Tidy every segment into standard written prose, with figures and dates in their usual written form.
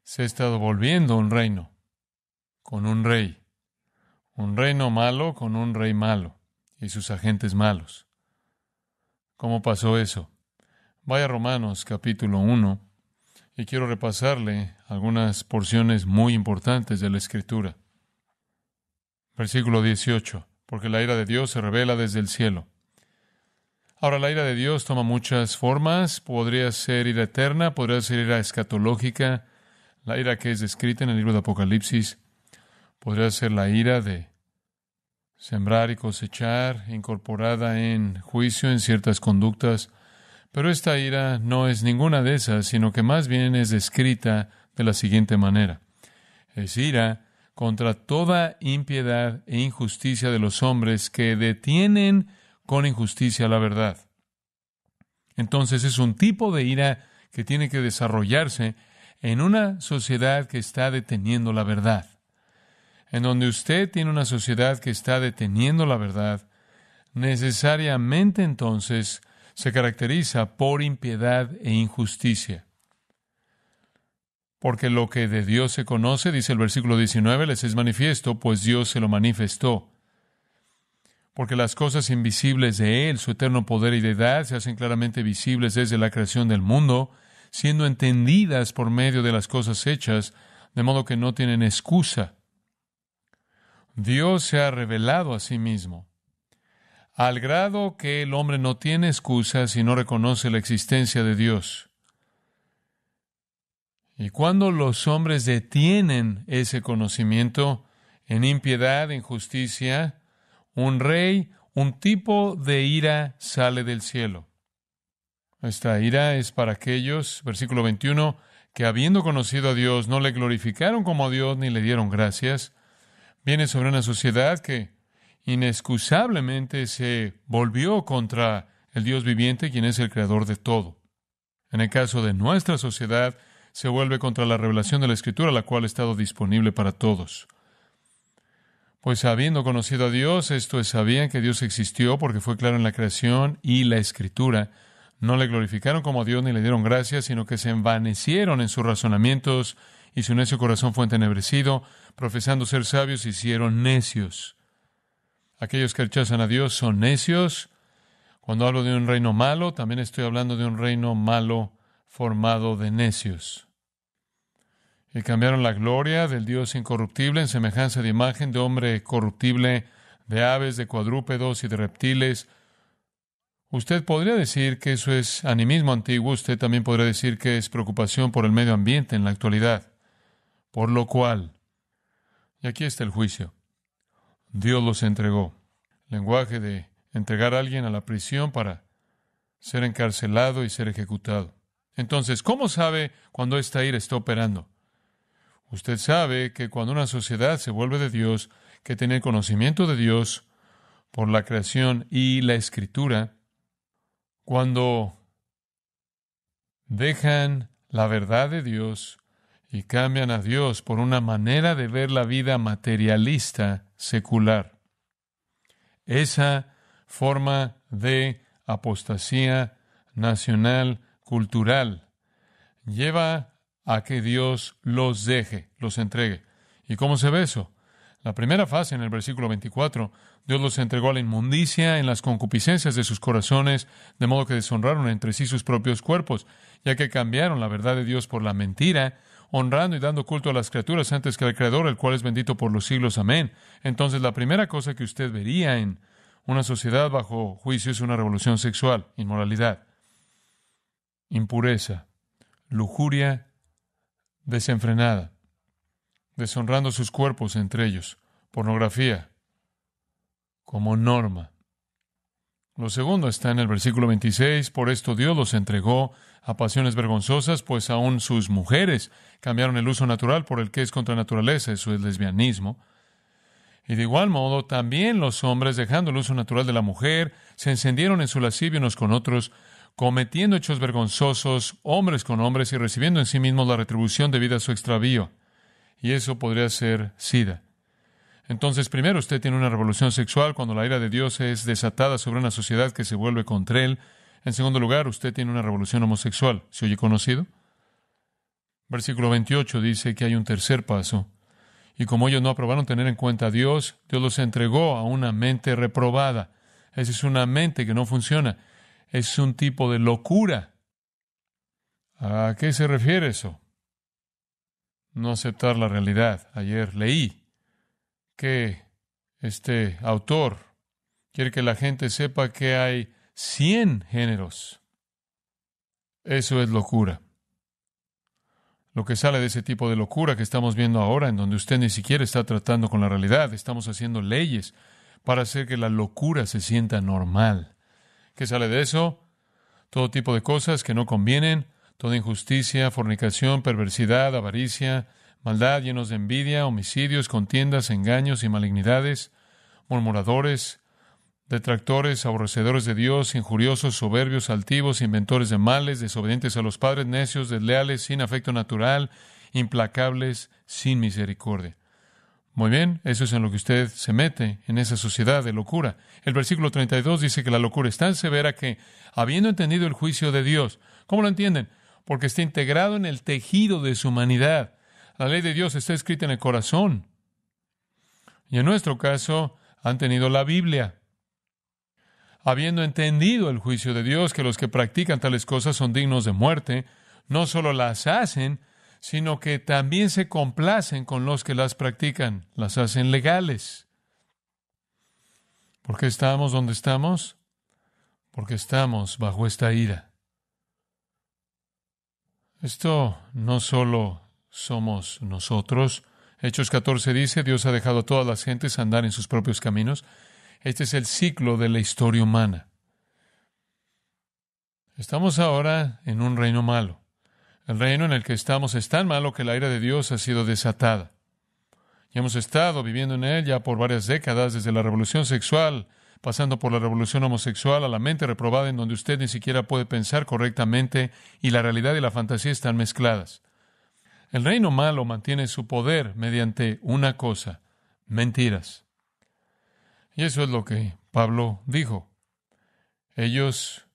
se ha estado volviendo un reino con un rey. Un reino malo con un rey malo y sus agentes malos. ¿Cómo pasó eso? Vaya a Romanos capítulo 1 y quiero repasarle algunas porciones muy importantes de la Escritura. Versículo 18. Porque la ira de Dios se revela desde el cielo. Ahora, la ira de Dios toma muchas formas. Podría ser ira eterna, podría ser ira escatológica, la ira que es descrita en el libro de Apocalipsis. Podría ser la ira de sembrar y cosechar, incorporada en juicio en ciertas conductas. Pero esta ira no es ninguna de esas, sino que más bien es descrita de la siguiente manera. Es ira contra toda impiedad e injusticia de los hombres que detienen con injusticia la verdad. Entonces es un tipo de ira que tiene que desarrollarse en una sociedad que está deteniendo la verdad. En donde usted tiene una sociedad que está deteniendo la verdad, necesariamente entonces se caracteriza por impiedad e injusticia. Porque lo que de Dios se conoce, dice el versículo 19, les es manifiesto, pues Dios se lo manifestó. Porque las cosas invisibles de Él, su eterno poder y deidad, se hacen claramente visibles desde la creación del mundo, siendo entendidas por medio de las cosas hechas, de modo que no tienen excusa. Dios se ha revelado a sí mismo, al grado que el hombre no tiene excusa si no reconoce la existencia de Dios. Y cuando los hombres detienen ese conocimiento en impiedad, injusticia, un rey, un tipo de ira sale del cielo. Esta ira es para aquellos, versículo 21, que habiendo conocido a Dios no le glorificaron como a Dios ni le dieron gracias. Viene sobre una sociedad que inexcusablemente se volvió contra el Dios viviente, quien es el creador de todo. En el caso de nuestra sociedad, se vuelve contra la revelación de la Escritura, la cual ha estado disponible para todos. Pues habiendo conocido a Dios, esto es, sabían que Dios existió porque fue claro en la creación y la Escritura. No le glorificaron como a Dios ni le dieron gracias, sino que se envanecieron en sus razonamientos y su necio corazón fue entenebrecido. Profesando ser sabios, se hicieron necios. Aquellos que rechazan a Dios son necios. Cuando hablo de un reino malo, también estoy hablando de un reino malo formado de necios. Y cambiaron la gloria del Dios incorruptible en semejanza de imagen de hombre corruptible, de aves, de cuadrúpedos y de reptiles. Usted podría decir que eso es animismo antiguo. Usted también podría decir que es preocupación por el medio ambiente en la actualidad. Por lo cual, y aquí está el juicio, Dios los entregó. Lenguaje de entregar a alguien a la prisión para ser encarcelado y ser ejecutado. Entonces, ¿cómo sabe cuando esta ira está operando? Usted sabe que cuando una sociedad se vuelve de Dios, que tiene conocimiento de Dios por la creación y la Escritura, cuando dejan la verdad de Dios y cambian a Dios por una manera de ver la vida materialista, secular. Esa forma de apostasía nacional, cultural, lleva a que Dios los deje, los entregue. ¿Y cómo se ve eso? La primera fase, en el versículo 24, Dios los entregó a la inmundicia en las concupiscencias de sus corazones, de modo que deshonraron entre sí sus propios cuerpos, ya que cambiaron la verdad de Dios por la mentira, honrando y dando culto a las criaturas antes que al Creador, el cual es bendito por los siglos. Amén. Entonces, la primera cosa que usted vería en una sociedad bajo juicio es una revolución sexual, inmoralidad, impureza, lujuria desenfrenada, deshonrando sus cuerpos entre ellos, pornografía como norma. Lo segundo está en el versículo 26, por esto Dios los entregó a pasiones vergonzosas, pues aún sus mujeres cambiaron el uso natural por el que es contra naturaleza, eso es lesbianismo. Y de igual modo, también los hombres, dejando el uso natural de la mujer, se encendieron en su lascivia unos con otros, cometiendo hechos vergonzosos, hombres con hombres, y recibiendo en sí mismos la retribución debida a su extravío. Y eso podría ser SIDA. Entonces, primero, usted tiene una revolución sexual cuando la ira de Dios es desatada sobre una sociedad que se vuelve contra Él. En segundo lugar, usted tiene una revolución homosexual. ¿Se oye conocido? Versículo 28 dice que hay un tercer paso. Y como ellos no aprobaron tener en cuenta a Dios, Dios los entregó a una mente reprobada. Esa es una mente que no funciona. Es un tipo de locura. ¿A qué se refiere eso? No aceptar la realidad. Ayer leí que este autor quiere que la gente sepa que hay 100 géneros. Eso es locura. Lo que sale de ese tipo de locura que estamos viendo ahora, en donde usted ni siquiera está tratando con la realidad, estamos haciendo leyes para hacer que la locura se sienta normal. ¿Qué sale de eso? Todo tipo de cosas que no convienen, toda injusticia, fornicación, perversidad, avaricia, maldad, llenos de envidia, homicidios, contiendas, engaños y malignidades, murmuradores, detractores, aborrecedores de Dios, injuriosos, soberbios, altivos, inventores de males, desobedientes a los padres, necios, desleales, sin afecto natural, implacables, sin misericordia. Muy bien, eso es en lo que usted se mete, en esa sociedad de locura. El versículo 32 dice que la locura es tan severa que, habiendo entendido el juicio de Dios, ¿cómo lo entienden? Porque está integrado en el tejido de su humanidad. La ley de Dios está escrita en el corazón. Y en nuestro caso, han tenido la Biblia. Habiendo entendido el juicio de Dios, que los que practican tales cosas son dignos de muerte, no solo las hacen, sino que también se complacen con los que las practican, las hacen legales. ¿Por qué estamos donde estamos? Porque estamos bajo esta ira. Esto no solo somos nosotros. Hechos 14 dice, Dios ha dejado a todas las gentes andar en sus propios caminos. Este es el ciclo de la historia humana. Estamos ahora en un reino malo. El reino en el que estamos es tan malo que la ira de Dios ha sido desatada. Y hemos estado viviendo en él ya por varias décadas, desde la revolución sexual, pasando por la revolución homosexual, a la mente reprobada en donde usted ni siquiera puede pensar correctamente y la realidad y la fantasía están mezcladas. El reino malo mantiene su poder mediante una cosa, mentiras. Y eso es lo que Pablo dijo. Ellos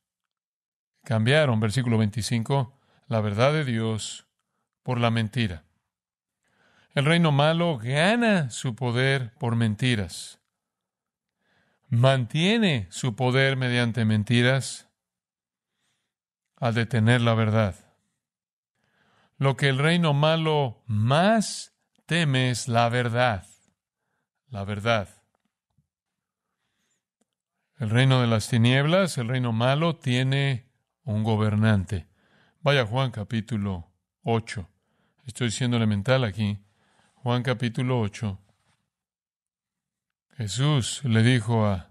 cambiaron, versículo 25, la verdad de Dios por la mentira. El reino malo gana su poder por mentiras. Mantiene su poder mediante mentiras al detener la verdad. Lo que el reino malo más teme es la verdad. La verdad. El reino de las tinieblas, el reino malo, tiene un gobernante. Vaya Juan capítulo 8. Estoy siendo elemental aquí. Juan capítulo 8. Jesús le dijo a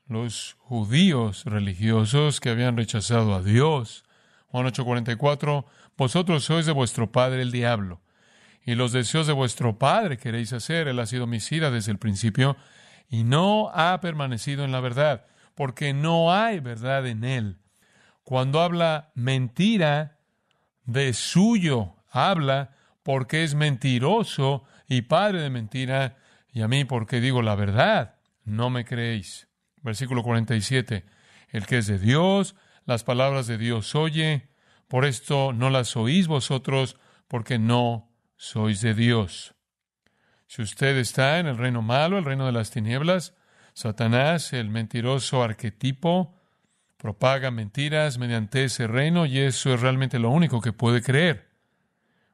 los judíos religiosos que habían rechazado a Dios. Juan 8:44, vosotros sois de vuestro padre el diablo, y los deseos de vuestro padre queréis hacer. Él ha sido homicida desde el principio, y no ha permanecido en la verdad, porque no hay verdad en él. Cuando habla mentira, de suyo habla, porque es mentiroso y padre de mentira, y a mí porque digo la verdad, no me creéis. Versículo 47, el que es de Dios, las palabras de Dios oye, por esto no las oís vosotros, porque no sois de Dios. Si usted está en el reino malo, el reino de las tinieblas, Satanás, el mentiroso arquetipo, propaga mentiras mediante ese reino y eso es realmente lo único que puede creer,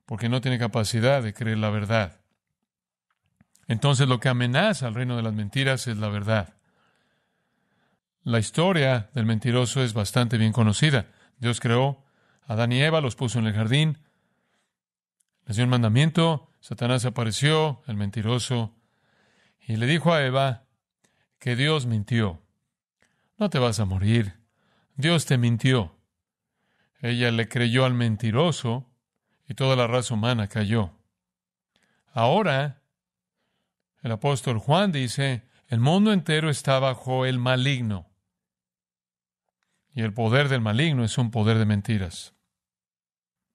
porque no tiene capacidad de creer la verdad. Entonces lo que amenaza al reino de las mentiras es la verdad. La historia del mentiroso es bastante bien conocida. Dios creó a Adán y Eva, los puso en el jardín, les dio un mandamiento, Satanás apareció, el mentiroso, y le dijo a Eva que Dios mintió. No te vas a morir. Dios te mintió. Ella le creyó al mentiroso y toda la raza humana cayó. Ahora, el apóstol Juan dice, el mundo entero está bajo el maligno. Y el poder del maligno es un poder de mentiras.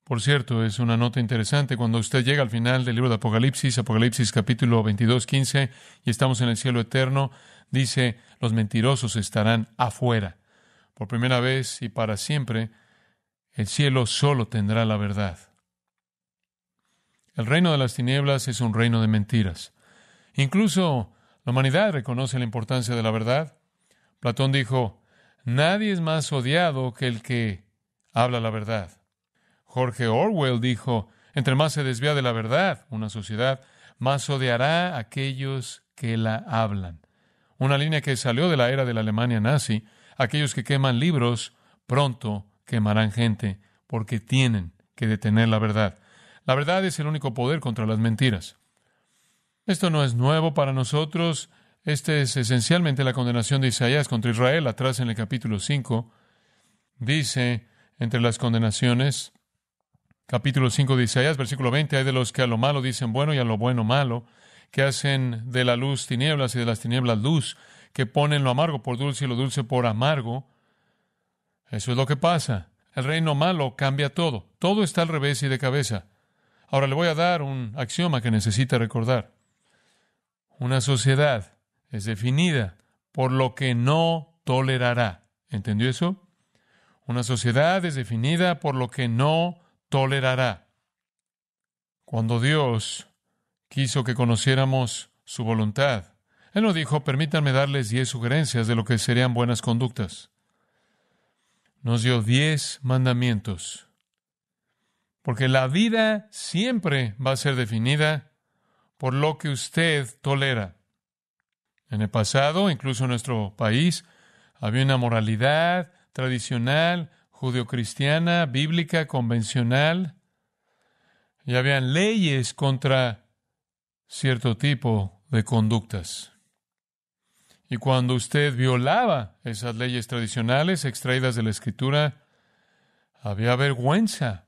Por cierto, es una nota interesante cuando usted llega al final del libro de Apocalipsis, Apocalipsis capítulo 22:15, y estamos en el cielo eterno, dice, los mentirosos estarán afuera. Por primera vez y para siempre, el cielo solo tendrá la verdad. El reino de las tinieblas es un reino de mentiras. Incluso la humanidad reconoce la importancia de la verdad. Platón dijo, nadie es más odiado que el que habla la verdad. George Orwell dijo, entre más se desvía de la verdad una sociedad, más odiará a aquellos que la hablan. Una línea que salió de la era de la Alemania nazi. Aquellos que queman libros pronto quemarán gente porque tienen que detener la verdad. La verdad es el único poder contra las mentiras. Esto no es nuevo para nosotros. Este es esencialmente la condenación de Isaías contra Israel. Atrás en el capítulo 5 dice, entre las condenaciones, capítulo 5 de Isaías, versículo 20, hay de los que a lo malo dicen bueno y a lo bueno malo, que hacen de la luz tinieblas y de las tinieblas luz, que ponen lo amargo por dulce y lo dulce por amargo. Eso es lo que pasa. El reino malo cambia todo. Todo está al revés y de cabeza. Ahora le voy a dar un axioma que necesita recordar. Una sociedad es definida por lo que no tolerará. ¿Entendió eso? Una sociedad es definida por lo que no tolerará. Cuando Dios quiso que conociéramos su voluntad, Él nos dijo, permítanme darles 10 sugerencias de lo que serían buenas conductas. Nos dio 10 mandamientos. Porque la vida siempre va a ser definida por lo que usted tolera. En el pasado, incluso en nuestro país, había una moralidad tradicional, judeocristiana, bíblica, convencional, y habían leyes contra cierto tipo de conductas. Y cuando usted violaba esas leyes tradicionales extraídas de la Escritura, había vergüenza.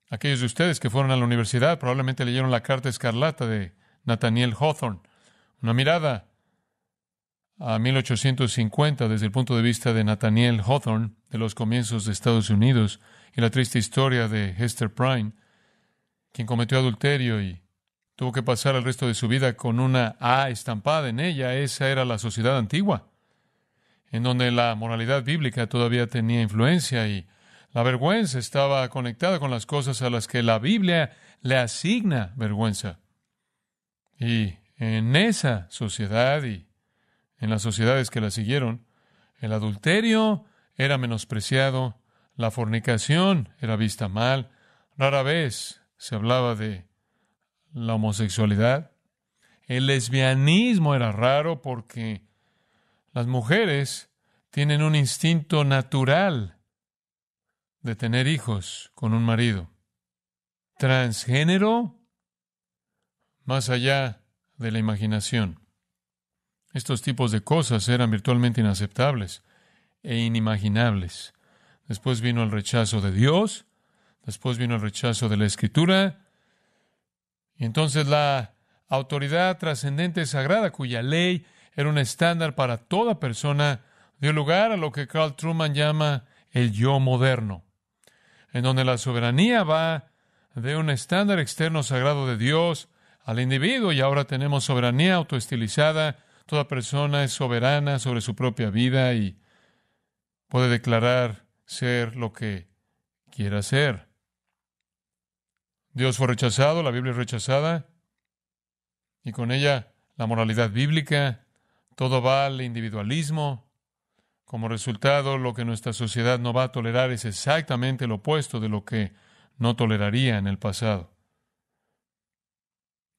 Aquellos de ustedes que fueron a la universidad probablemente leyeron la Carta Escarlata de Nathaniel Hawthorne. Una mirada a 1850 desde el punto de vista de Nathaniel Hawthorne, de los comienzos de Estados Unidos, y la triste historia de Hester Prynne, quien cometió adulterio y tuvo que pasar el resto de su vida con una A estampada en ella. Esa era la sociedad antigua, en donde la moralidad bíblica todavía tenía influencia y la vergüenza estaba conectada con las cosas a las que la Biblia le asigna vergüenza. Y en esa sociedad y en las sociedades que la siguieron, el adulterio era menospreciado, la fornicación era vista mal, rara vez se hablaba de la homosexualidad. El lesbianismo era raro porque las mujeres tienen un instinto natural de tener hijos con un marido. Transgénero, más allá de la imaginación. Estos tipos de cosas eran virtualmente inaceptables e inimaginables. Después vino el rechazo de Dios, después vino el rechazo de la Escritura, y entonces la autoridad trascendente sagrada, cuya ley era un estándar para toda persona, dio lugar a lo que Carl Truman llama el yo moderno, en donde la soberanía va de un estándar externo sagrado de Dios al individuo, y ahora tenemos soberanía autoestilizada. Toda persona es soberana sobre su propia vida y puede declarar ser lo que quiera ser. Dios fue rechazado, la Biblia es rechazada, y con ella la moralidad bíblica. Todo va al individualismo. Como resultado, lo que nuestra sociedad no va a tolerar es exactamente lo opuesto de lo que no toleraría en el pasado.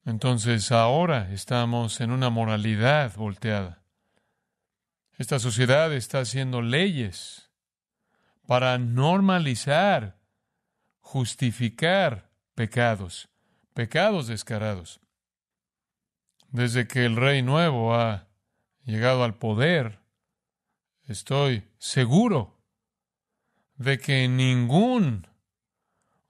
Entonces, ahora estamos en una moralidad volteada. Esta sociedad está haciendo leyes para normalizar, justificar pecados descarados. Desde que el Rey Nuevo ha llegado al poder, estoy seguro de que ningún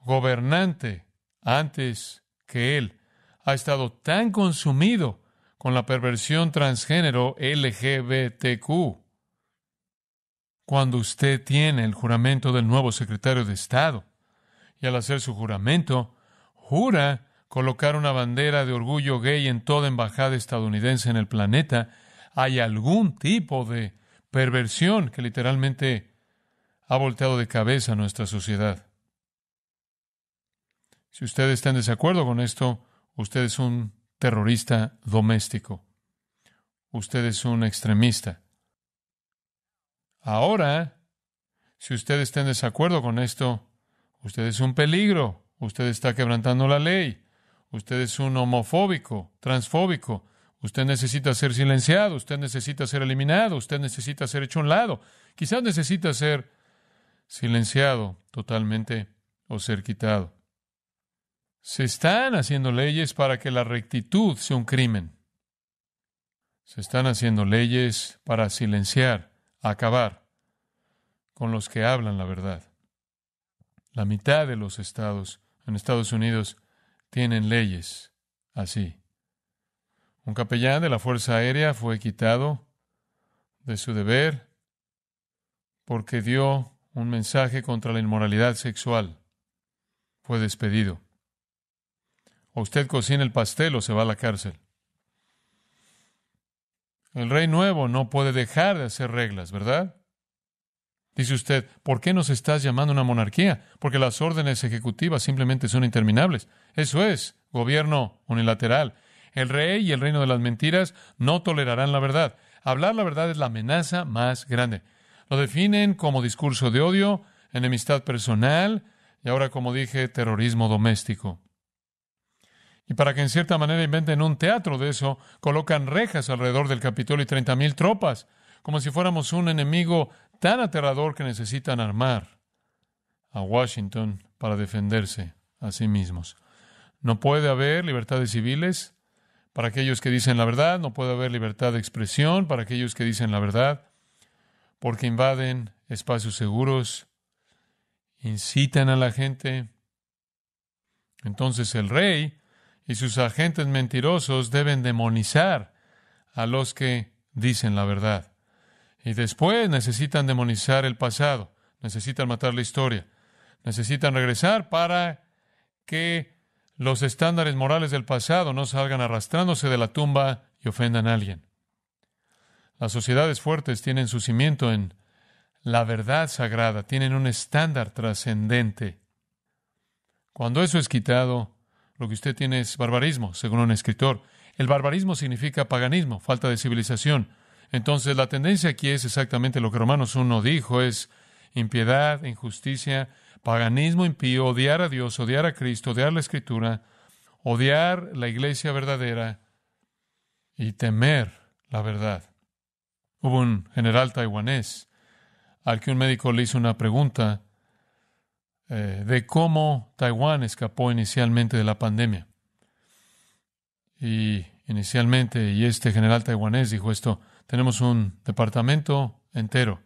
gobernante antes que él ha estado tan consumido con la perversión transgénero LGBTQ. Cuando usted tiene el juramento del nuevo secretario de Estado, y al hacer su juramento, jura colocar una bandera de orgullo gay en toda embajada estadounidense en el planeta, hay algún tipo de perversión que literalmente ha volteado de cabeza a nuestra sociedad. Si usted está en desacuerdo con esto, Usted es un terrorista doméstico. Usted es un extremista. Ahora, si usted está en desacuerdo con esto, usted es un peligro. Usted está quebrantando la ley. Usted es un homofóbico, transfóbico. Usted necesita ser silenciado. Usted necesita ser eliminado. Usted necesita ser hecho a un lado. Quizás necesita ser silenciado totalmente o ser quitado. Se están haciendo leyes para que la rectitud sea un crimen. Se están haciendo leyes para silenciar, acabar con los que hablan la verdad. La mitad de los estados en Estados Unidos tienen leyes así. Un capellán de la Fuerza Aérea fue quitado de su deber porque dio un mensaje contra la inmoralidad sexual. Fue despedido. O usted cocina el pastel o se va a la cárcel. El rey nuevo no puede dejar de hacer reglas, ¿verdad? Dice usted, ¿por qué nos estás llamando una monarquía? Porque las órdenes ejecutivas simplemente son interminables. Eso es, gobierno unilateral. El rey y el reino de las mentiras no tolerarán la verdad. Hablar la verdad es la amenaza más grande. Lo definen como discurso de odio, enemistad personal y ahora, como dije, terrorismo doméstico. Y para que en cierta manera inventen un teatro de eso, colocan rejas alrededor del Capitolio y 30,000 tropas, como si fuéramos un enemigo tan aterrador que necesitan armar a Washington para defenderse a sí mismos. No puede haber libertades civiles para aquellos que dicen la verdad, no puede haber libertad de expresión para aquellos que dicen la verdad, porque invaden espacios seguros, incitan a la gente. Entonces el rey y sus agentes mentirosos deben demonizar a los que dicen la verdad. Y después necesitan demonizar el pasado, necesitan matar la historia, necesitan regresar para que los estándares morales del pasado no salgan arrastrándose de la tumba y ofendan a alguien. Las sociedades fuertes tienen su cimiento en la verdad sagrada, tienen un estándar trascendente. Cuando eso es quitado, lo que usted tiene es barbarismo, según un escritor. El barbarismo significa paganismo, falta de civilización. Entonces, la tendencia aquí es exactamente lo que Romanos 1 dijo, es impiedad, injusticia, paganismo impío, odiar a Dios, odiar a Cristo, odiar la Escritura, odiar la iglesia verdadera y temer la verdad. Hubo un general taiwanés al que un médico le hizo una pregunta de cómo Taiwán escapó inicialmente de la pandemia. Y este general taiwanés dijo esto: tenemos un departamento entero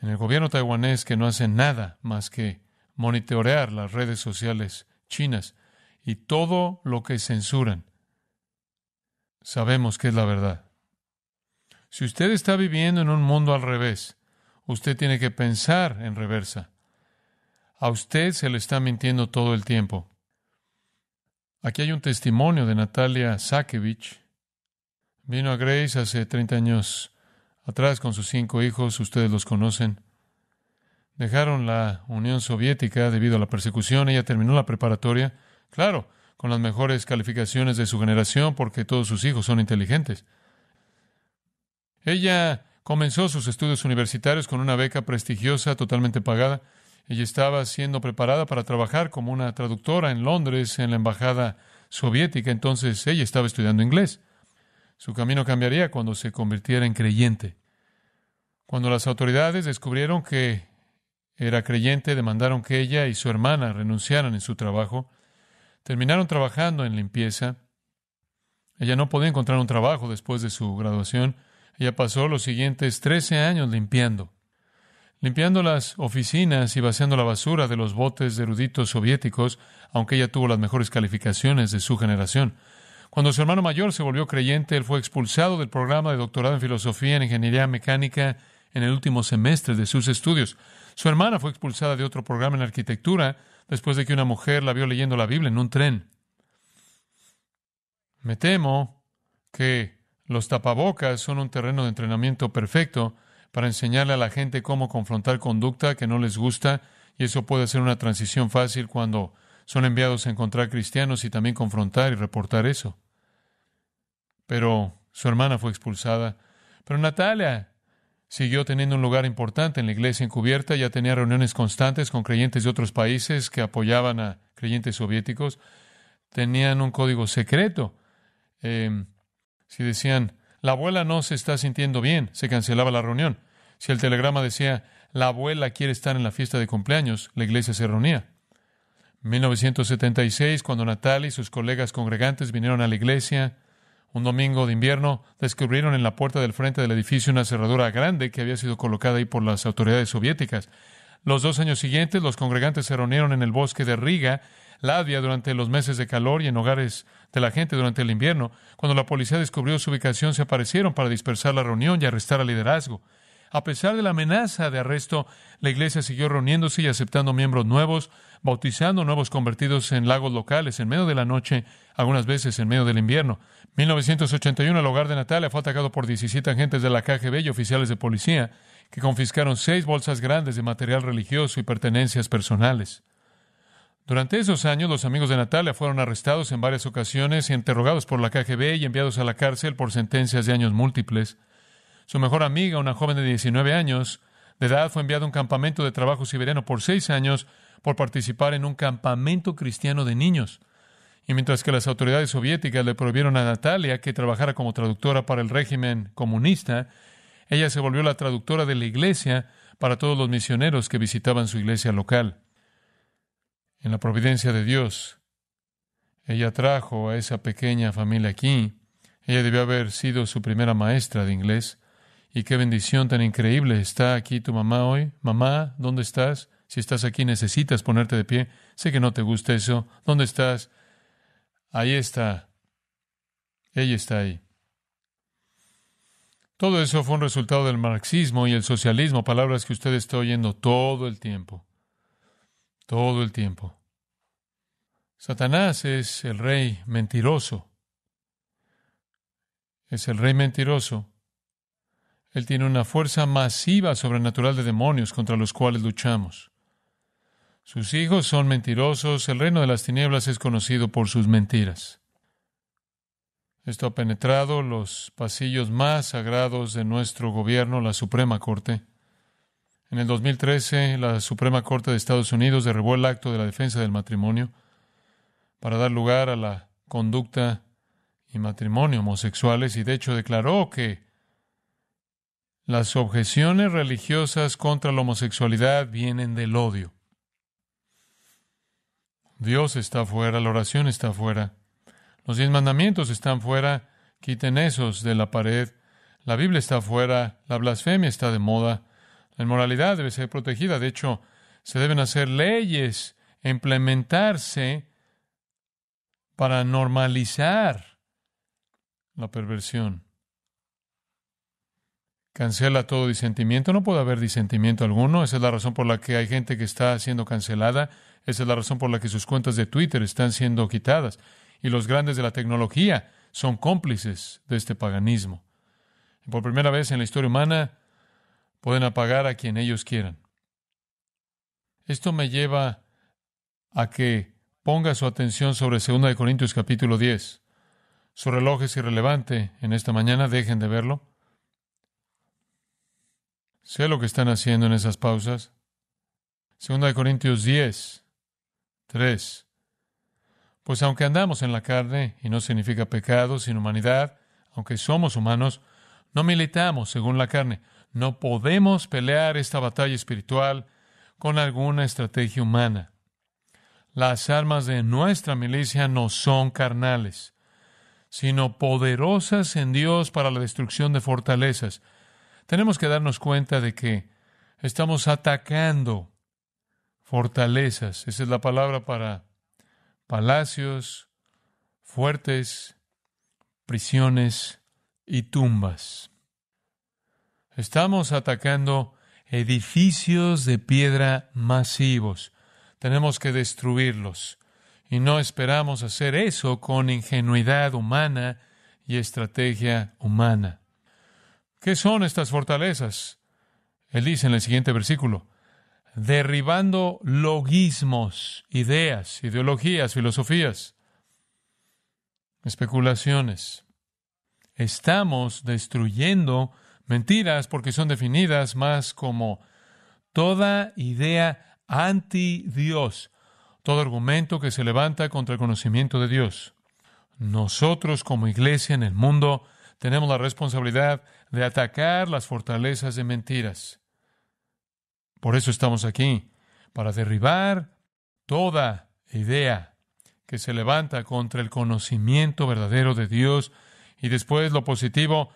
en el gobierno taiwanés que no hace nada más que monitorear las redes sociales chinas y todo lo que censuran. Sabemos que es la verdad. Si usted está viviendo en un mundo al revés, usted tiene que pensar en reversa. A usted se le está mintiendo todo el tiempo. Aquí hay un testimonio de Natalia Sakevich. Vino a Grace hace 30 años atrás con sus 5 hijos, ustedes los conocen. Dejaron la Unión Soviética debido a la persecución. Ella terminó la preparatoria, claro, con las mejores calificaciones de su generación porque todos sus hijos son inteligentes. Ella comenzó sus estudios universitarios con una beca prestigiosa, totalmente pagada. Ella estaba siendo preparada para trabajar como una traductora en Londres, en la embajada soviética. Entonces ella estaba estudiando inglés. Su camino cambiaría cuando se convirtiera en creyente. Cuando las autoridades descubrieron que era creyente, demandaron que ella y su hermana renunciaran en su trabajo. Terminaron trabajando en limpieza. Ella no podía encontrar un trabajo después de su graduación. Ella pasó los siguientes 13 años limpiando las oficinas y vaciando la basura de los botes de eruditos soviéticos, aunque ella tuvo las mejores calificaciones de su generación. Cuando su hermano mayor se volvió creyente, él fue expulsado del programa de doctorado en filosofía en ingeniería mecánica en el último semestre de sus estudios. Su hermana fue expulsada de otro programa en arquitectura después de que una mujer la vio leyendo la Biblia en un tren. Me temo que los tapabocas son un terreno de entrenamiento perfecto para enseñarle a la gente cómo confrontar conducta que no les gusta, y eso puede ser una transición fácil cuando son enviados a encontrar cristianos y también confrontar y reportar eso. Pero su hermana fue expulsada. Pero Natalia siguió teniendo un lugar importante en la iglesia encubierta. Ya tenía reuniones constantes con creyentes de otros países que apoyaban a creyentes soviéticos. Tenían un código secreto. Si decían, la abuela no se está sintiendo bien, se cancelaba la reunión. Si el telegrama decía, la abuela quiere estar en la fiesta de cumpleaños, la iglesia se reunía. En 1976, cuando Natalia y sus colegas congregantes vinieron a la iglesia, un domingo de invierno, descubrieron en la puerta del frente del edificio una cerradura grande que había sido colocada ahí por las autoridades soviéticas. Los 2 años siguientes, los congregantes se reunieron en el bosque de Riga, Latvia, durante los meses de calor y en hogares de la gente durante el invierno. Cuando la policía descubrió su ubicación, se aparecieron para dispersar la reunión y arrestar al liderazgo. A pesar de la amenaza de arresto, la iglesia siguió reuniéndose y aceptando miembros nuevos, bautizando nuevos convertidos en lagos locales en medio de la noche, algunas veces en medio del invierno. 1981, el hogar de Natalia fue atacado por 17 agentes de la KGB y oficiales de policía que confiscaron 6 bolsas grandes de material religioso y pertenencias personales. Durante esos años, los amigos de Natalia fueron arrestados en varias ocasiones y interrogados por la KGB y enviados a la cárcel por sentencias de años múltiples. Su mejor amiga, una joven de 19 años de edad, fue enviada a un campamento de trabajo siberiano por 6 años por participar en un campamento cristiano de niños. Y mientras que las autoridades soviéticas le prohibieron a Natalia que trabajara como traductora para el régimen comunista, ella se volvió la traductora de la iglesia para todos los misioneros que visitaban su iglesia local. En la providencia de Dios, ella trajo a esa pequeña familia aquí. Ella debió haber sido su primera maestra de inglés. Y qué bendición tan increíble. ¿Está aquí tu mamá hoy? Mamá, ¿dónde estás? Si estás aquí, necesitas ponerte de pie. Sé que no te gusta eso. ¿Dónde estás? Ahí está. Ella está ahí. Todo eso fue un resultado del marxismo y el socialismo, palabras que usted está oyendo todo el tiempo. Todo el tiempo. Satanás es el rey mentiroso. Es el rey mentiroso. Él tiene una fuerza masiva sobrenatural de demonios contra los cuales luchamos. Sus hijos son mentirosos. El reino de las tinieblas es conocido por sus mentiras. Esto ha penetrado los pasillos más sagrados de nuestro gobierno, la Suprema Corte. En el 2013, la Suprema Corte de Estados Unidos derribó el acto de la defensa del matrimonio para dar lugar a la conducta y matrimonio homosexuales, y de hecho declaró que las objeciones religiosas contra la homosexualidad vienen del odio. Dios está fuera, la oración está fuera, los 10 mandamientos están fuera, quiten esos de la pared, la Biblia está fuera, la blasfemia está de moda, la inmoralidad debe ser protegida, de hecho, se deben hacer leyes e implementarse para normalizar la perversión. Cancela todo disentimiento. No puede haber disentimiento alguno. Esa es la razón por la que hay gente que está siendo cancelada. Esa es la razón por la que sus cuentas de Twitter están siendo quitadas. Y los grandes de la tecnología son cómplices de este paganismo. Y por primera vez en la historia humana pueden apagar a quien ellos quieran. Esto me lleva a que ponga su atención sobre 2 Corintios capítulo 10. Su reloj es irrelevante en esta mañana. Dejen de verlo. Sé lo que están haciendo en esas pausas. 2 Corintios 10, 3. Pues aunque andamos en la carne, y no significa pecado, sino humanidad, aunque somos humanos, no militamos según la carne. No podemos pelear esta batalla espiritual con alguna estrategia humana. Las armas de nuestra milicia no son carnales, sino poderosas en Dios para la destrucción de fortalezas. Tenemos que darnos cuenta de que estamos atacando fortalezas. Esa es la palabra para palacios, fuertes, prisiones y tumbas. Estamos atacando edificios de piedra masivos. Tenemos que destruirlos. Y no esperamos hacer eso con ingenuidad humana y estrategia humana. ¿Qué son estas fortalezas? Él dice en el siguiente versículo, derribando logismos, ideas, ideologías, filosofías, especulaciones. Estamos destruyendo mentiras porque son definidas más como toda idea anti-Dios, todo argumento que se levanta contra el conocimiento de Dios. Nosotros como iglesia en el mundo tenemos la responsabilidad de atacar las fortalezas de mentiras. Por eso estamos aquí, para derribar toda idea que se levanta contra el conocimiento verdadero de Dios y después lo positivo,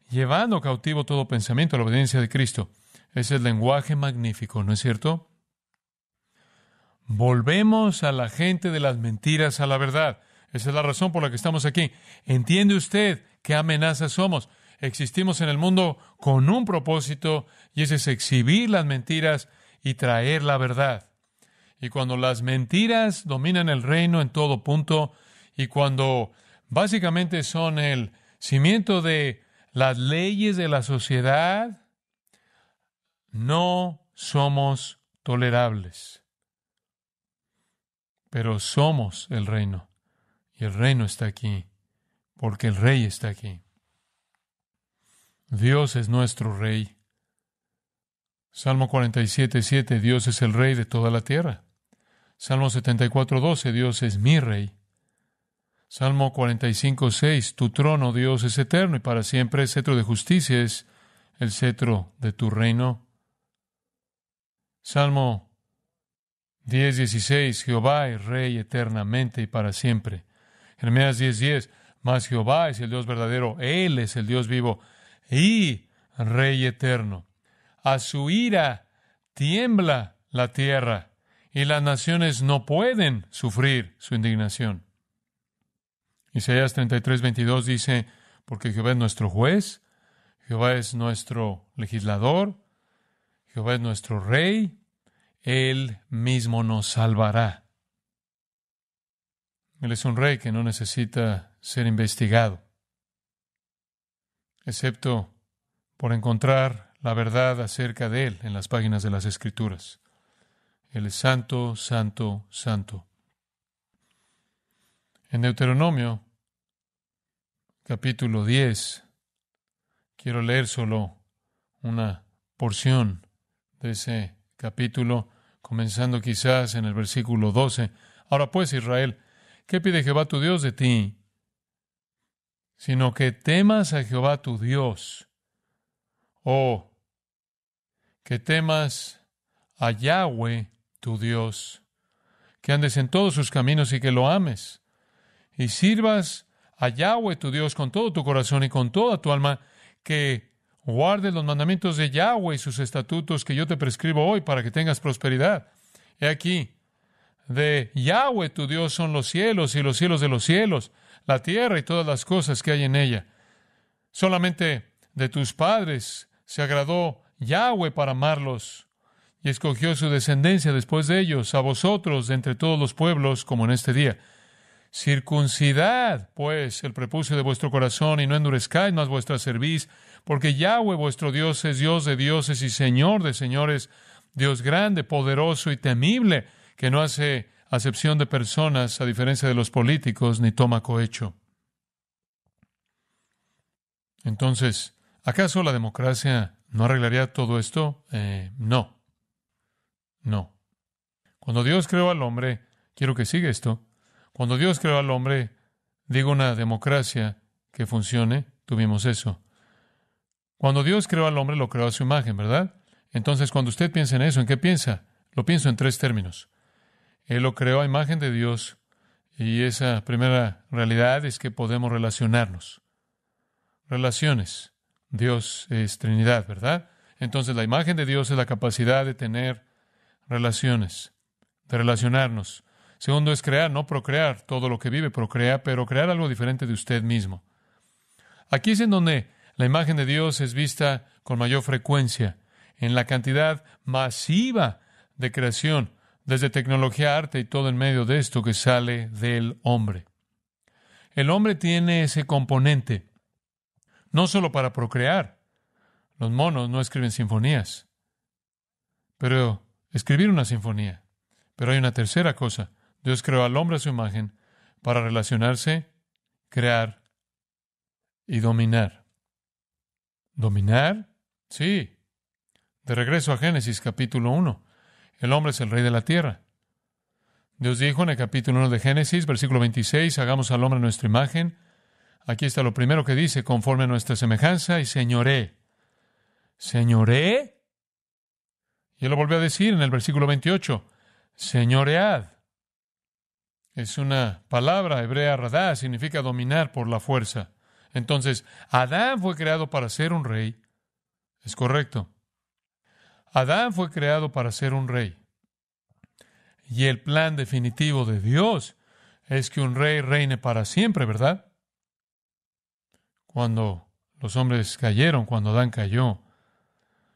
llevando cautivo todo pensamiento a la obediencia de Cristo. Ese es el lenguaje magnífico, ¿no es cierto? Volvemos a la gente de las mentiras a la verdad. Esa es la razón por la que estamos aquí. ¿Entiende usted qué amenazas somos? Existimos en el mundo con un propósito y ese es exhibir las mentiras y traer la verdad. Y cuando las mentiras dominan el reino en todo punto y cuando básicamente son el cimiento de las leyes de la sociedad, no somos tolerables. Pero somos el reino y el reino está aquí porque el Rey está aquí. Dios es nuestro Rey. Salmo 47:7, Dios es el Rey de toda la tierra. Salmo 74:12, Dios es mi Rey. Salmo 45:6, tu trono, Dios, es eterno y para siempre. El cetro de justicia es el cetro de tu reino. Salmo 10:16, Jehová es Rey eternamente y para siempre. Jeremías 10:10, mas Jehová es el Dios verdadero, Él es el Dios vivo y Rey eterno. A su ira tiembla la tierra y las naciones no pueden sufrir su indignación. Isaías 33:22 dice, porque Jehová es nuestro juez, Jehová es nuestro legislador, Jehová es nuestro Rey, Él mismo nos salvará. Él es un Rey que no necesita ser investigado, excepto por encontrar la verdad acerca de Él en las páginas de las Escrituras. Él es santo, santo, santo. En Deuteronomio, capítulo 10, quiero leer solo una porción de ese capítulo, comenzando quizás en el versículo 12. Ahora pues, Israel, ¿qué pide Jehová tu Dios de ti? Sino que temas a Jehová tu Dios, o que temas a Yahweh tu Dios, que andes en todos sus caminos y que lo ames, y sirvas a Yahweh tu Dios con todo tu corazón y con toda tu alma, que guardes los mandamientos de Yahweh y sus estatutos que yo te prescribo hoy para que tengas prosperidad. He aquí, de Yahweh tu Dios son los cielos y los cielos de los cielos, la tierra y todas las cosas que hay en ella. Solamente de tus padres se agradó Yahweh para amarlos y escogió su descendencia después de ellos, a vosotros de entre todos los pueblos, como en este día. Circuncidad, pues, el prepucio de vuestro corazón y no endurezcáis más vuestra cerviz, porque Yahweh vuestro Dios es Dios de dioses y Señor de señores, Dios grande, poderoso y temible, que no hace acepción de personas, a diferencia de los políticos, ni toma cohecho. Entonces, ¿acaso la democracia no arreglaría todo esto? No. Cuando Dios creó al hombre, quiero que siga esto, cuando Dios creó al hombre, digo una democracia que funcione, tuvimos eso. Cuando Dios creó al hombre, lo creó a su imagen, ¿verdad? Entonces, cuando usted piensa en eso, ¿en qué piensa? Lo pienso en tres términos. Él lo creó a imagen de Dios y esa primera realidad es que podemos relacionarnos. Relaciones. Dios es Trinidad, ¿verdad? Entonces, la imagen de Dios es la capacidad de tener relaciones, de relacionarnos. Segundo es crear, no procrear. Todo lo que vive procrea, pero crear algo diferente de usted mismo. Aquí es en donde la imagen de Dios es vista con mayor frecuencia, en la cantidad masiva de creación, desde tecnología, arte y todo en medio de esto que sale del hombre. El hombre tiene ese componente, no solo para procrear. Los monos no escriben sinfonías, pero escribir una sinfonía. Pero hay una tercera cosa. Dios creó al hombre a su imagen para relacionarse, crear y dominar. ¿Dominar? Sí. De regreso a Génesis capítulo 1. El hombre es el rey de la tierra. Dios dijo en el capítulo 1 de Génesis, versículo 26, hagamos al hombre a nuestra imagen. Aquí está lo primero que dice, conforme a nuestra semejanza, y señoré. ¿Señoré? Y él lo volvió a decir en el versículo 28, señoread. Es una palabra hebrea, radá, significa dominar por la fuerza. Entonces, Adán fue creado para ser un rey. Es correcto. Adán fue creado para ser un rey. Y el plan definitivo de Dios es que un rey reine para siempre, ¿verdad? Cuando los hombres cayeron, cuando Adán cayó,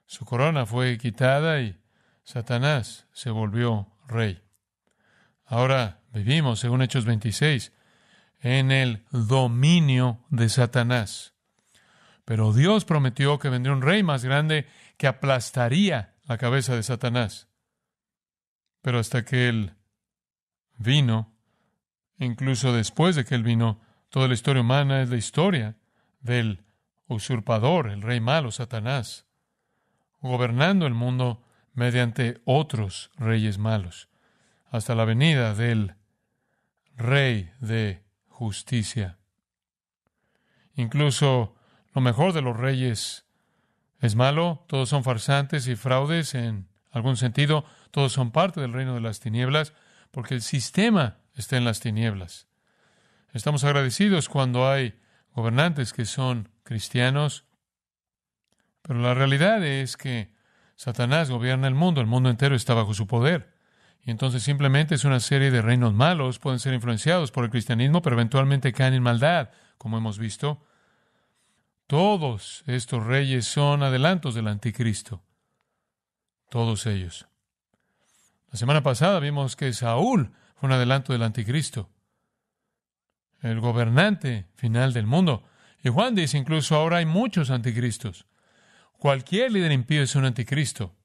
su corona fue quitada y Satanás se volvió rey. Ahora vivimos, según Hechos 26, en el dominio de Satanás. Pero Dios prometió que vendría un rey más grande que aplastaría la cabeza de Satanás. Pero hasta que Él vino, incluso después de que Él vino, toda la historia humana es la historia del usurpador, el rey malo, Satanás, gobernando el mundo mediante otros reyes malos, hasta la venida del Rey de justicia. Incluso lo mejor de los reyes es malo, todos son farsantes y fraudes en algún sentido, todos son parte del reino de las tinieblas, porque el sistema está en las tinieblas. Estamos agradecidos cuando hay gobernantes que son cristianos, pero la realidad es que Satanás gobierna el mundo entero está bajo su poder. Y entonces simplemente es una serie de reinos malos, pueden ser influenciados por el cristianismo, pero eventualmente caen en maldad, como hemos visto. Todos estos reyes son adelantos del anticristo. Todos ellos. La semana pasada vimos que Saúl fue un adelanto del anticristo, el gobernante final del mundo. Y Juan dice incluso ahora hay muchos anticristos. Cualquier líder impío es un anticristo.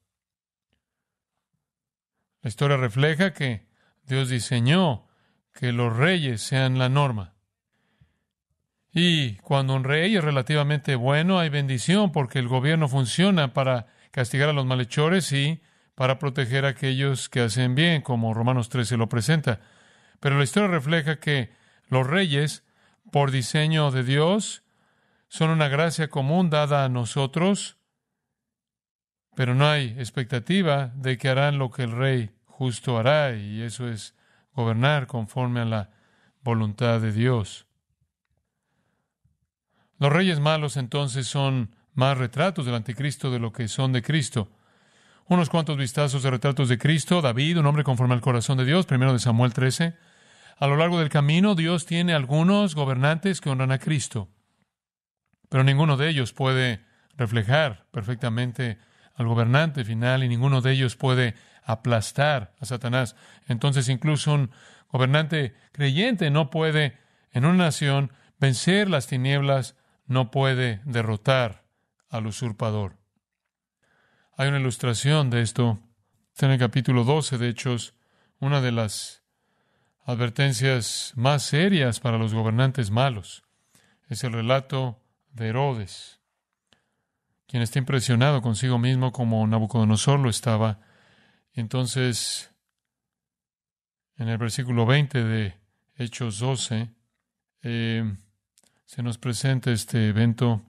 La historia refleja que Dios diseñó que los reyes sean la norma. Y cuando un rey es relativamente bueno, hay bendición porque el gobierno funciona para castigar a los malhechores y para proteger a aquellos que hacen bien, como Romanos 13 lo presenta. Pero la historia refleja que los reyes, por diseño de Dios, son una gracia común dada a nosotros, pero no hay expectativa de que harán lo que el rey justo hará, y eso es gobernar conforme a la voluntad de Dios. Los reyes malos entonces son más retratos del anticristo de lo que son de Cristo. Unos cuantos vistazos de retratos de Cristo. David, un hombre conforme al corazón de Dios, primero de Samuel 13. A lo largo del camino, Dios tiene algunos gobernantes que honran a Cristo, pero ninguno de ellos puede reflejar perfectamente al gobernante final y ninguno de ellos puede aplastar a Satanás. Entonces, incluso un gobernante creyente no puede, en una nación, vencer las tinieblas, no puede derrotar al usurpador. Hay una ilustración de esto. Está en el capítulo 12 de Hechos, una de las advertencias más serias para los gobernantes malos. Es el relato de Herodes, quien está impresionado consigo mismo como Nabucodonosor lo estaba. Entonces, en el versículo 20 de Hechos 12, se nos presenta este evento.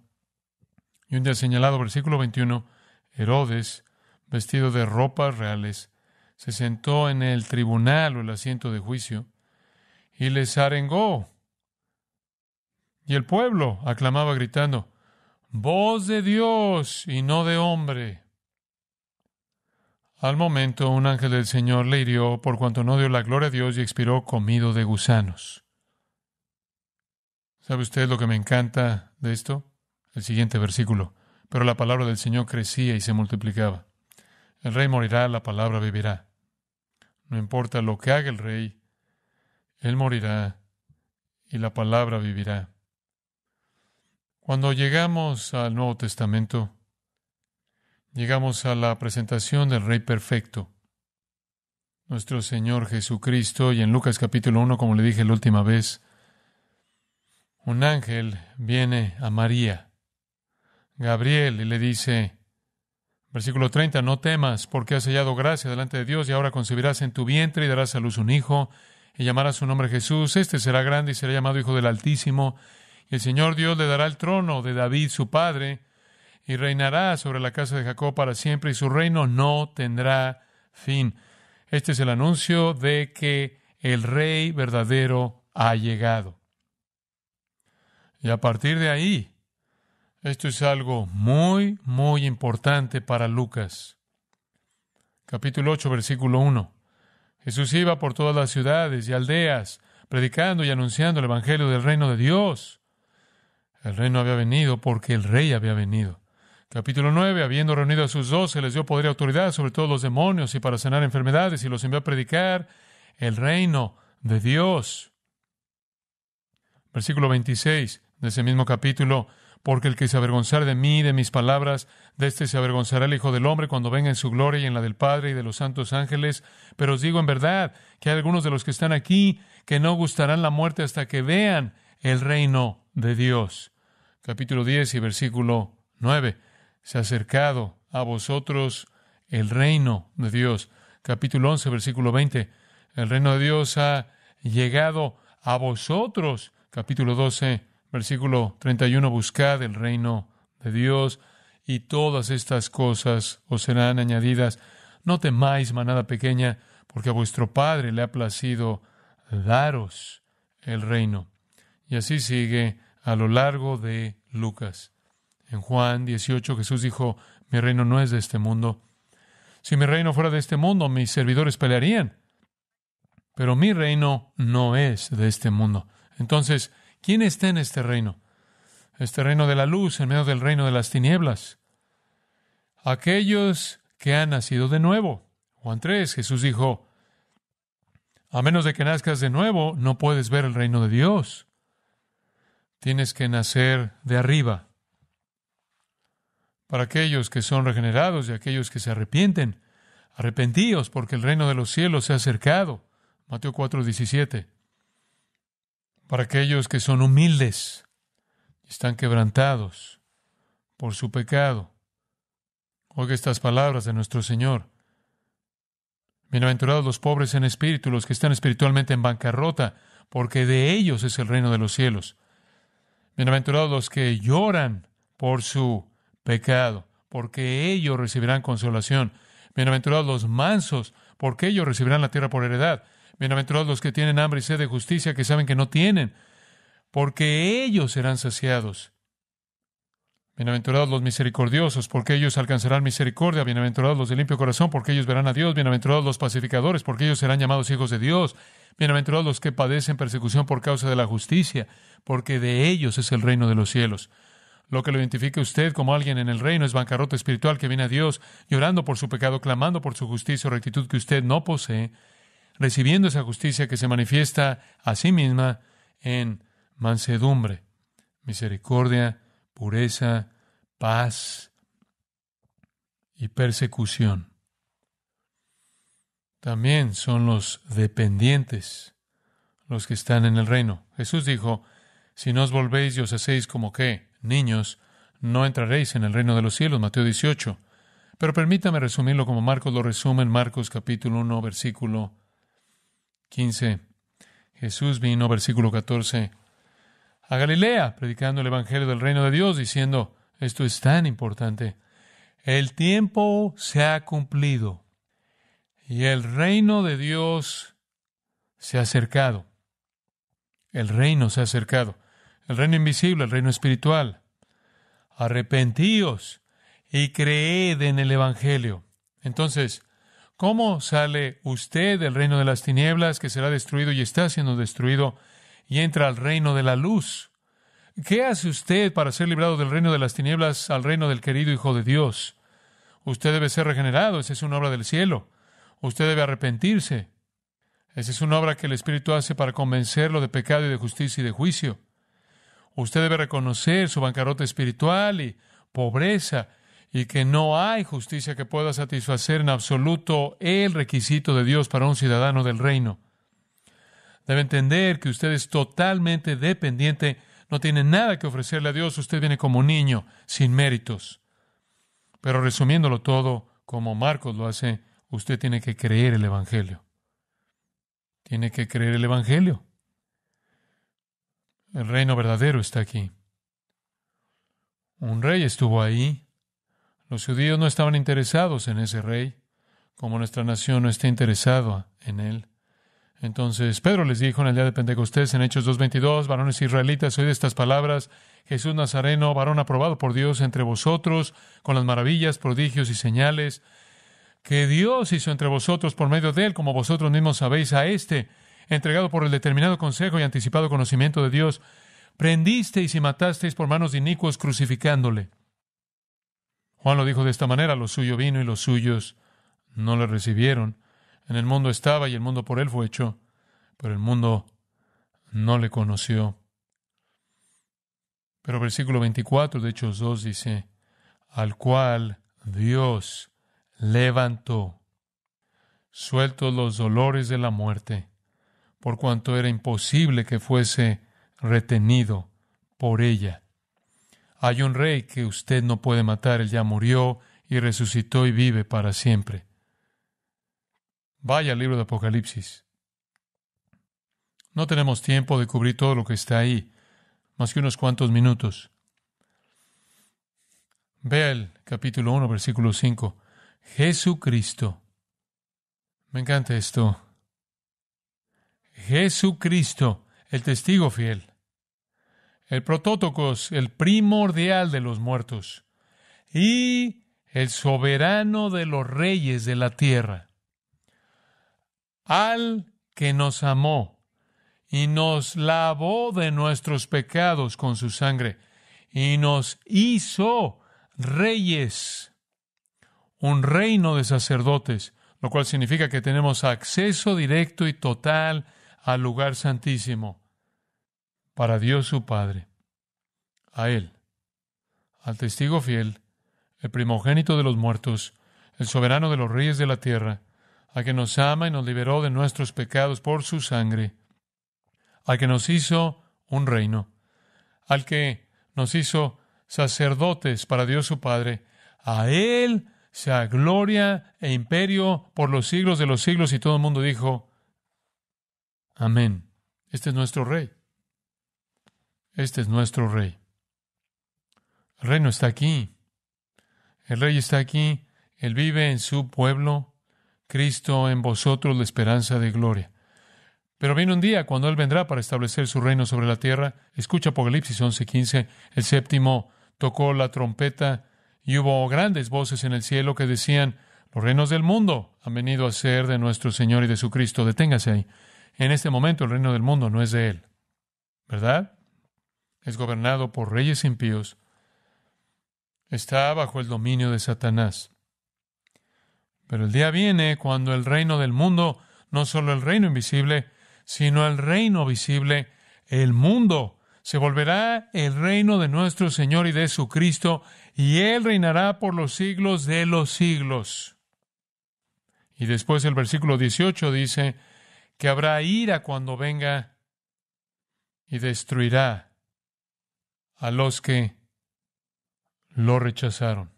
Y un día señalado, versículo 21, Herodes, vestido de ropas reales, se sentó en el tribunal o el asiento de juicio y les arengó. Y el pueblo aclamaba gritando, voz de Dios y no de hombre. Al momento, un ángel del Señor le hirió por cuanto no dio la gloria a Dios y expiró comido de gusanos. ¿Sabe usted lo que me encanta de esto? El siguiente versículo. Pero la palabra del Señor crecía y se multiplicaba. El rey morirá, la palabra vivirá. No importa lo que haga el rey, él morirá y la palabra vivirá. Cuando llegamos al Nuevo Testamento, llegamos a la presentación del Rey perfecto. nuestro Señor Jesucristo. Y en Lucas capítulo 1, como le dije la última vez, un ángel viene a María, Gabriel, y le dice, versículo 30, no temas, porque has hallado gracia delante de Dios, y ahora concebirás en tu vientre y darás a luz un hijo, y llamarás su nombre Jesús. Este será grande y será llamado Hijo del Altísimo, y el Señor Dios le dará el trono de David su padre, y reinará sobre la casa de Jacob para siempre, y su reino no tendrá fin. Este es el anuncio de que el Rey verdadero ha llegado. Y a partir de ahí, esto es algo muy, muy importante para Lucas. Capítulo 8, versículo 1. Jesús iba por todas las ciudades y aldeas, predicando y anunciando el evangelio del reino de Dios. El reino había venido porque el Rey había venido. Capítulo 9. Habiendo reunido a sus 12, les dio poder y autoridad sobre todos los demonios y para sanar enfermedades, y los envió a predicar el reino de Dios. Versículo 26 de ese mismo capítulo. Porque el que se avergonzare de mí y de mis palabras, de éste se avergonzará el Hijo del Hombre cuando venga en su gloria y en la del Padre y de los santos ángeles. Pero os digo en verdad que hay algunos de los que están aquí que no gustarán la muerte hasta que vean el reino de Dios. Capítulo 10 y versículo 9. Se ha acercado a vosotros el reino de Dios. Capítulo 11, versículo 20. El reino de Dios ha llegado a vosotros. Capítulo 12, versículo 31, buscad el reino de Dios y todas estas cosas os serán añadidas. No temáis, manada pequeña, porque a vuestro Padre le ha placido daros el reino. Y así sigue a lo largo de Lucas. En Juan 18 Jesús dijo, mi reino no es de este mundo. Si mi reino fuera de este mundo, mis servidores pelearían. Pero mi reino no es de este mundo. Entonces, ¿quién está en este reino? Este reino de la luz en medio del reino de las tinieblas. Aquellos que han nacido de nuevo. Juan 3, Jesús dijo, a menos de que nazcas de nuevo, no puedes ver el reino de Dios. Tienes que nacer de arriba. Para aquellos que son regenerados y aquellos que se arrepienten, arrepentíos porque el reino de los cielos se ha acercado. Mateo 4, 17. Para aquellos que son humildes y están quebrantados por su pecado. Oiga estas palabras de nuestro Señor. Bienaventurados los pobres en espíritu, los que están espiritualmente en bancarrota, porque de ellos es el reino de los cielos. Bienaventurados los que lloran por su pecado, porque ellos recibirán consolación. Bienaventurados los mansos, porque ellos recibirán la tierra por heredad. Bienaventurados los que tienen hambre y sed de justicia, que saben que no tienen, porque ellos serán saciados. Bienaventurados los misericordiosos, porque ellos alcanzarán misericordia. Bienaventurados los de limpio corazón, porque ellos verán a Dios. Bienaventurados los pacificadores, porque ellos serán llamados hijos de Dios. Bienaventurados los que padecen persecución por causa de la justicia, porque de ellos es el reino de los cielos. Lo que lo identifique usted como alguien en el reino es bancarrota espiritual que viene a Dios, llorando por su pecado, clamando por su justicia o rectitud que usted no posee, recibiendo esa justicia que se manifiesta a sí misma en mansedumbre, misericordia, pureza, paz y persecución. También son los dependientes los que están en el reino. Jesús dijo, si no os volvéis y os hacéis como ¿qué? Niños, no entraréis en el reino de los cielos. Mateo 18. Pero permítame resumirlo como Marcos lo resume en Marcos capítulo 1, versículo 15. Jesús vino, versículo 14, a Galilea, predicando el evangelio del reino de Dios, diciendo, esto es tan importante, el tiempo se ha cumplido y el reino de Dios se ha acercado. El reino se ha acercado. El reino invisible, el reino espiritual. Arrepentíos y creed en el evangelio. Entonces, ¿cómo sale usted del reino de las tinieblas que será destruido y está siendo destruido y entra al reino de la luz? ¿Qué hace usted para ser librado del reino de las tinieblas al reino del querido Hijo de Dios? Usted debe ser regenerado, esa es una obra del cielo. Usted debe arrepentirse. Esa es una obra que el Espíritu hace para convencerlo de pecado y de justicia y de juicio. Usted debe reconocer su bancarrota espiritual y pobreza y que no hay justicia que pueda satisfacer en absoluto el requisito de Dios para un ciudadano del reino. Debe entender que usted es totalmente dependiente, no tiene nada que ofrecerle a Dios, usted viene como un niño, sin méritos. Pero resumiéndolo todo, como Marcos lo hace, usted tiene que creer el Evangelio. Tiene que creer el Evangelio. El reino verdadero está aquí. Un rey estuvo ahí. Los judíos no estaban interesados en ese rey, como nuestra nación no está interesada en él. Entonces Pedro les dijo en el día de Pentecostés, en Hechos 2:22, varones israelitas, oíd estas palabras: Jesús Nazareno, varón aprobado por Dios entre vosotros, con las maravillas, prodigios y señales que Dios hizo entre vosotros por medio de él, como vosotros mismos sabéis, a este, entregado por el determinado consejo y anticipado conocimiento de Dios, prendisteis y matasteis por manos de inicuos, crucificándole. Juan lo dijo de esta manera: lo suyo vino y los suyos no le recibieron. En el mundo estaba y el mundo por él fue hecho, pero el mundo no le conoció. Pero versículo 24 de Hechos 2 dice: al cual Dios levantó, sueltos los dolores de la muerte, por cuanto era imposible que fuese retenido por ella. Hay un rey que usted no puede matar, él ya murió y resucitó y vive para siempre. Vaya al libro de Apocalipsis. No tenemos tiempo de cubrir todo lo que está ahí, más que unos cuantos minutos. Vea el capítulo 1, versículo 5. Jesucristo. Me encanta esto. Jesucristo, el testigo fiel, el protótocos, el primordial de los muertos, y el soberano de los reyes de la tierra, al que nos amó y nos lavó de nuestros pecados con su sangre y nos hizo reyes, un reino de sacerdotes, lo cual significa que tenemos acceso directo y total al lugar santísimo para Dios su Padre, a Él, al testigo fiel, el primogénito de los muertos, el soberano de los reyes de la tierra, al que nos ama y nos liberó de nuestros pecados por su sangre, al que nos hizo un reino, al que nos hizo sacerdotes para Dios su Padre. A Él sea gloria e imperio por los siglos de los siglos. Y todo el mundo dijo: amén. Este es nuestro Rey. Este es nuestro Rey. El reino está aquí. El Rey está aquí. Él vive en su pueblo. Cristo en vosotros, la esperanza de gloria. Pero viene un día cuando Él vendrá para establecer su reino sobre la tierra. Escucha Apocalipsis 11:15. El séptimo tocó la trompeta y hubo grandes voces en el cielo que decían: los reinos del mundo han venido a ser de nuestro Señor y de su Cristo. Deténgase ahí. En este momento el reino del mundo no es de Él, ¿verdad? Es gobernado por reyes impíos. Está bajo el dominio de Satanás. Pero el día viene cuando el reino del mundo, no solo el reino invisible, sino el reino visible, el mundo, se volverá el reino de nuestro Señor y de su Cristo, y Él reinará por los siglos de los siglos. Y después el versículo 18 dice que habrá ira cuando venga y destruirá a los que lo rechazaron.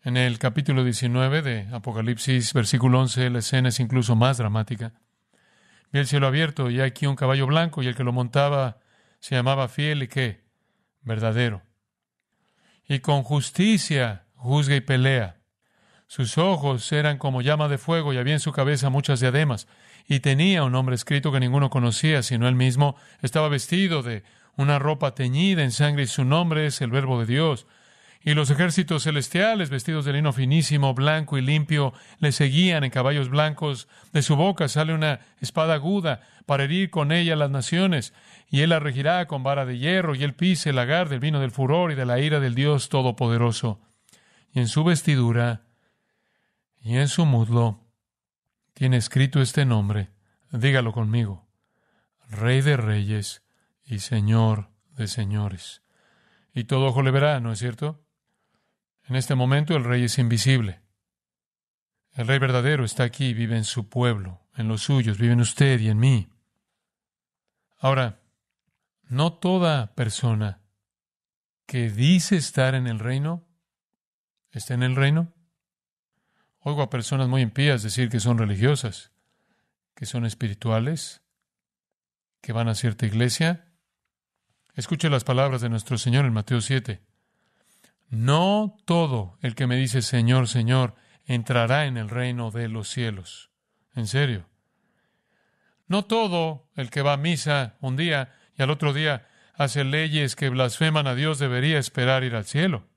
En el capítulo 19 de Apocalipsis, versículo 11, la escena es incluso más dramática. Vi el cielo abierto y aquí un caballo blanco, y el que lo montaba se llamaba Fiel y ¿qué? Verdadero. Y con justicia juzga y pelea. Sus ojos eran como llama de fuego y había en su cabeza muchas diademas. Y tenía un nombre escrito que ninguno conocía, sino él mismo. Estaba vestido de una ropa teñida en sangre y su nombre es el Verbo de Dios. Y los ejércitos celestiales, vestidos de lino finísimo, blanco y limpio, le seguían en caballos blancos. De su boca sale una espada aguda para herir con ella a las naciones. Y él la regirá con vara de hierro, y él pisa el lagar del vino del furor y de la ira del Dios Todopoderoso. Y en su vestidura y en su muslo tiene escrito este nombre. Dígalo conmigo: Rey de Reyes y Señor de Señores. Y todo ojo le verá, ¿no es cierto? En este momento el Rey es invisible. El Rey verdadero está aquí, vive en su pueblo, en los suyos, vive en usted y en mí. Ahora, no toda persona que dice estar en el reino está en el reino. Oigo a personas muy impías decir que son religiosas, que son espirituales, que van a cierta iglesia. Escuche las palabras de nuestro Señor en Mateo 7. No todo el que me dice Señor, Señor, entrará en el reino de los cielos. En serio. No todo el que va a misa un día y al otro día hace leyes que blasfeman a Dios debería esperar ir al cielo.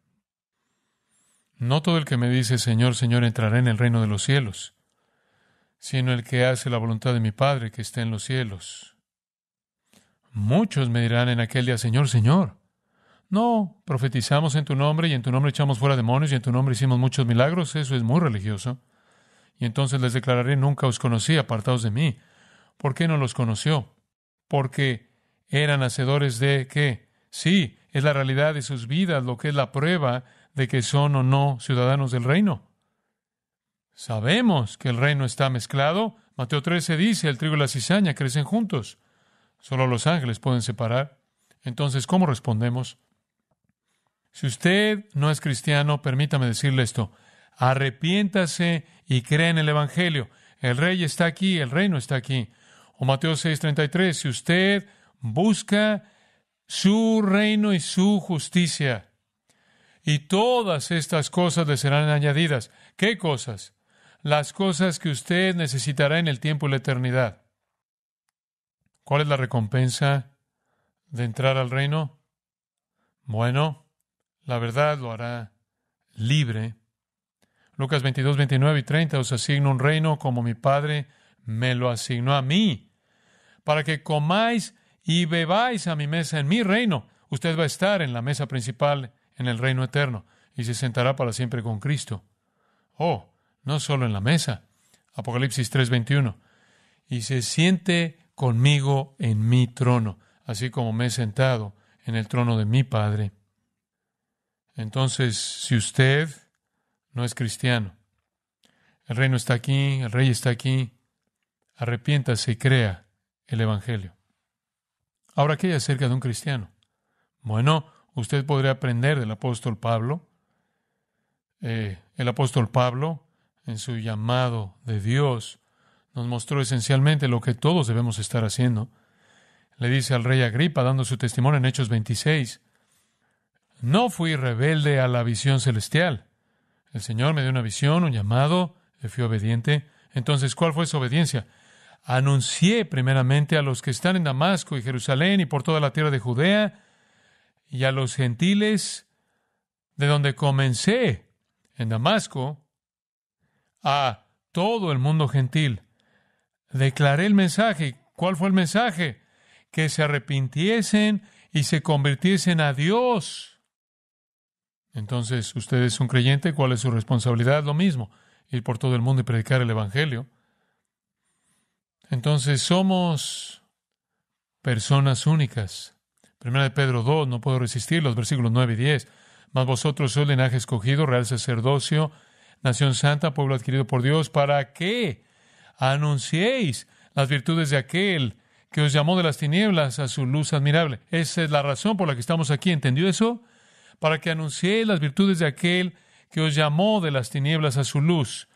No todo el que me dice Señor, Señor, entrará en el reino de los cielos, sino el que hace la voluntad de mi Padre que está en los cielos. Muchos me dirán en aquel día, Señor, Señor, no, profetizamos en tu nombre y en tu nombre echamos fuera demonios y en tu nombre hicimos muchos milagros. Eso es muy religioso. Y entonces les declararé, nunca os conocí, apartados de mí. ¿Por qué no los conoció? Porque eran hacedores de ¿qué? Sí, es la realidad de sus vidas lo que es la prueba de que son o no ciudadanos del reino. Sabemos que el reino está mezclado. Mateo 13 dice, el trigo y la cizaña crecen juntos. Solo los ángeles pueden separar. Entonces, ¿cómo respondemos? Si usted no es cristiano, permítame decirle esto. Arrepiéntase y crea en el Evangelio. El Rey está aquí, el reino está aquí. O Mateo 6:33, si usted busca su reino y su justicia, y todas estas cosas le serán añadidas. ¿Qué cosas? Las cosas que usted necesitará en el tiempo y la eternidad. ¿Cuál es la recompensa de entrar al reino? Bueno, la verdad lo hará libre. Lucas 22, 29 y 30, os asigno un reino como mi Padre me lo asignó a mí, para que comáis y bebáis a mi mesa en mi reino. Usted va a estar en la mesa principal en el reino eterno y se sentará para siempre con Cristo. Oh, no solo en la mesa. Apocalipsis 3:21. Y se siente conmigo en mi trono, así como me he sentado en el trono de mi Padre. Entonces, si usted no es cristiano, el reino está aquí, el Rey está aquí, arrepiéntase y crea el Evangelio. Ahora, ¿qué hay acerca de un cristiano? Bueno, usted podría aprender del apóstol Pablo. El apóstol Pablo, en su llamado de Dios, nos mostró esencialmente lo que todos debemos estar haciendo. Le dice al rey Agripa, dando su testimonio en Hechos 26, no fui rebelde a la visión celestial. El Señor me dio una visión, un llamado, y fui obediente. Entonces, ¿cuál fue su obediencia? Anuncié primeramente a los que están en Damasco y Jerusalén y por toda la tierra de Judea y a los gentiles de donde comencé en Damasco a todo el mundo gentil. Declaré el mensaje. ¿Cuál fue el mensaje? Que se arrepintiesen y se convirtiesen a Dios. Entonces, usted es un creyente, ¿cuál es su responsabilidad? Lo mismo, ir por todo el mundo y predicar el Evangelio. Entonces, somos personas únicas. Primera de Pedro 2, no puedo resistir, los versículos 9 y 10. Mas vosotros sois linaje escogido, real sacerdocio, nación santa, pueblo adquirido por Dios, ¿para qué? Anunciéis las virtudes de aquel que os llamó de las tinieblas a su luz admirable. Esa es la razón por la que estamos aquí, ¿entendió eso? Para que anunciéis las virtudes de aquel que os llamó de las tinieblas a su luz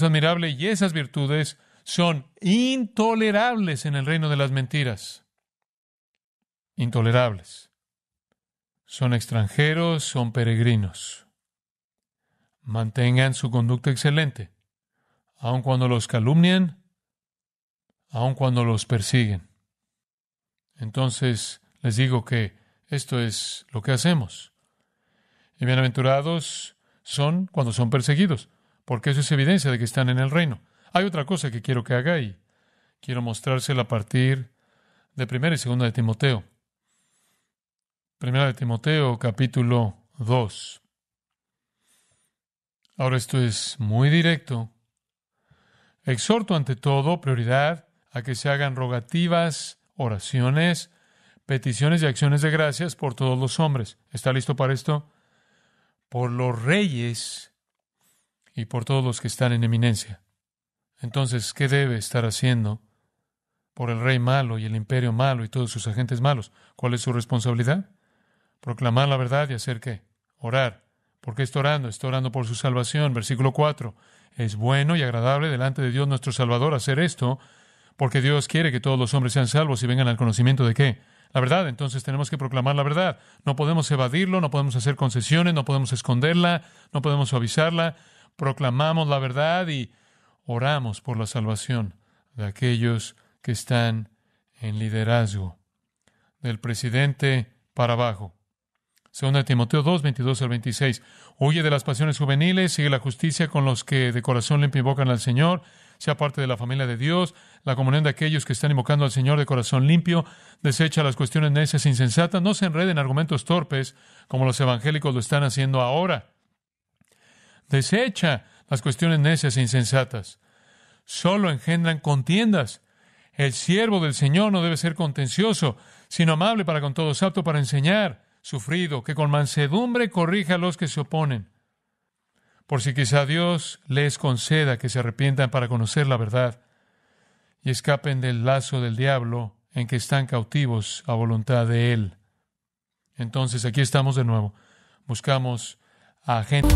admirable, y esas virtudes son intolerables en el reino de las mentiras. Intolerables. Son extranjeros, son peregrinos. Mantengan su conducta excelente, aun cuando los calumnian, aun cuando los persiguen. Entonces, les digo que esto es lo que hacemos. Y bienaventurados son cuando son perseguidos, porque eso es evidencia de que están en el reino. Hay otra cosa que quiero que haga y quiero mostrársela a partir de 1 y 2 de Timoteo. 1 de Timoteo, capítulo 2. Ahora esto es muy directo. Exhorto ante todo, prioridad, a que se hagan rogativas, oraciones, peticiones y acciones de gracias por todos los hombres. ¿Está listo para esto? por los reyes y por todos los que están en eminencia. Entonces, ¿qué debe estar haciendo por el rey malo y el imperio malo y todos sus agentes malos? ¿Cuál es su responsabilidad? Proclamar la verdad y hacer ¿qué? Orar. ¿Por qué está orando? Está orando por su salvación. Versículo 4. Es bueno y agradable delante de Dios nuestro Salvador hacer esto, porque Dios quiere que todos los hombres sean salvos y vengan al conocimiento de ¿qué? La verdad. Entonces tenemos que proclamar la verdad. No podemos evadirlo, no podemos hacer concesiones, no podemos esconderla, no podemos suavizarla. Proclamamos la verdad y oramos por la salvación de aquellos que están en liderazgo, del presidente para abajo. 2 Timoteo 2, 22 al 26. Huye de las pasiones juveniles, sigue la justicia con los que de corazón limpio invocan al Señor, sea parte de la familia de Dios, la comunión de aquellos que están invocando al Señor de corazón limpio, desecha las cuestiones necias e insensatas, no se enreden en argumentos torpes como los evangélicos lo están haciendo ahora. Desecha las cuestiones necias e insensatas. Solo engendran contiendas. El siervo del Señor no debe ser contencioso, sino amable para con todos, apto para enseñar, sufrido, que con mansedumbre corrija a los que se oponen. Por si quizá Dios les conceda que se arrepientan para conocer la verdad y escapen del lazo del diablo en que están cautivos a voluntad de Él. Entonces, aquí estamos de nuevo. Buscamos a gente.